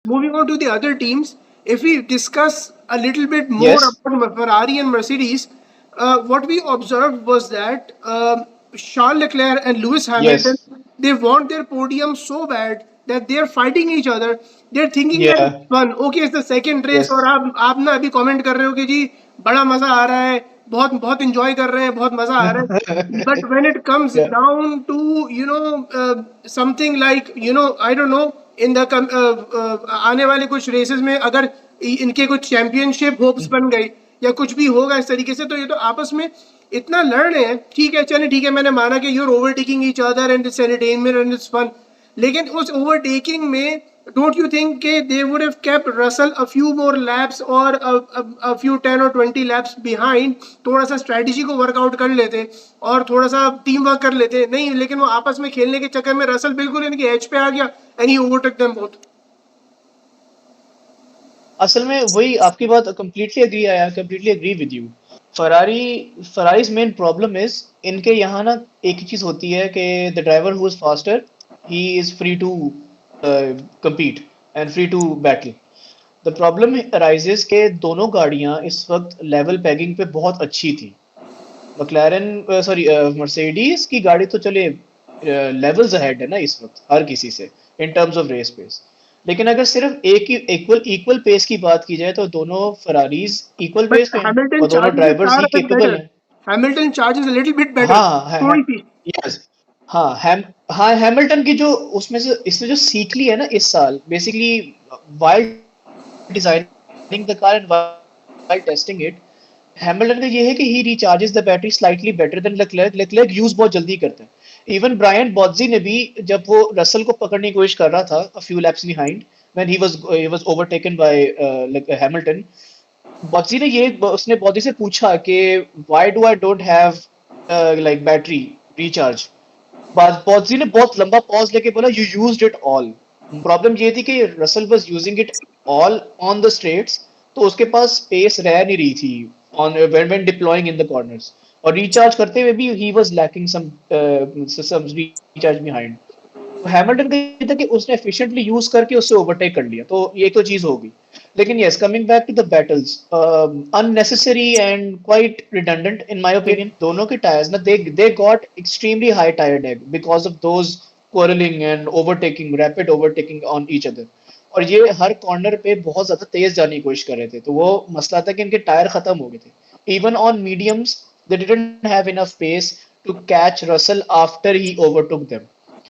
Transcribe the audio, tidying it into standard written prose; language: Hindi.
moving on to the other teams, if we discuss a little bit more Yes, about Ferrari and Mercedes, what we observed was that Charles Leclerc and Lewis Hamilton, yes, they want their podium so bad that they're fighting each other. They're thinking that it's yeah, fun. Okay, it's the second race और yes. आप ना अभी कमेंट कर रहे हो कि जी बड़ा मजा आ रहा है, बहुत बहुत इंजॉय कर रहे हैं, बहुत मजा आ रहा है. But when it comes Yeah. down to something like I don't know in the आने वाले कुछ रेसेस में अगर इनके कुछ चैंपियनशिप होप्स बन गई या कुछ भी होगा इस तरीके से, तो ये तो आपस में इतना लड़ रहे हैं. ठीक है, चले ठीक है, मैंने माना कि you're overtaking each other and it's entertainment and it's fun, लेकिन उस ओवरटेकिंग में don't you think they would have kept Russell a few more laps or a few 10 or 20 laps behind, थोड़ा सा स्ट्रेटजी को वर्कआउट कर लेते और थोड़ा सा टीम वर्क कर लेते? नहीं, लेकिन वो आपस में खेलने के चक्कर में रसल बिल्कुल इनके एज पे आ गया and he overtake them both. असल में वही आपकी बात completely agree with you. Ferrari Ferraris main problem is इनके यहाँ ना एक ही चीज होती है कि the driver who is faster he is free to compete and free to battle. The problem arises के दोनों गाड़ियां इस वक्त लेवल पैगिंग पे बहुत अच्छी थी. मकलैरन मर्सिडीज की गाड़ी तो चले लेवल्स अहेड है ना इस वक्त हर किसी से in terms of race pace. लेकिन अगर सिर्फ एक ही इक्वल इक्वल पेस की बात की जाए तो दोनों फरारीज इक्वल बट पेस पे हैं हैमिल्टन और दोनों चार्जेस ड्राइवर्स कार ही बिट केपेबल बेटर. हैं. Hamilton charges a little bit better, हाँ थोड़ी सी. यस. हाँ हाँ हैमिल्टन की जो उसमें से इसने जो सीख ली है ना इस साल basically wild designing the car and wild testing it. Hamilton का ये है कि he recharges the battery slightly better than Leclerc. Leclerc use बहुत जल्दी करता है. इवन ब्रायन बॉट्जी ने भी जब वो रसल को पकड़ने की कोशिश कर रहा था a few laps behind when he was overtaken by Hamilton, बॉट्जी ने ये उसने बॉट्जी से पूछा कि why do I don't have like battery recharge. बॉट्जी ने बहुत लंबा पॉज लेके बोला you used it all. Problem ये थी कि Russell was using it all on the straights तो उसके पास स्पेस रह नहीं रही थी on when deploying in the corners और रिचार्ज करते हुए भी ही was lacking some recharge behind. Hamilton का ये था कि उसने एफिशिएंटली यूज करके उससे ओवरटेक कर लिया तो ये तो चीज होगी. लेकिन yes coming back to the battles unnecessary and quite redundant in my opinion. दोनों के टायर्स ना they got extremely high tyre deg because of those quarrelling and overtaking rapid overtaking on each other. और ये हर कॉर्नर पे बहुत ज्यादा तेज जाने की कोशिश कर रहे थे तो वो मसला था कि इनके टायर खत्म हो गए थे. Even on mediums they didn't have enough space to catch Russell after he overtook them.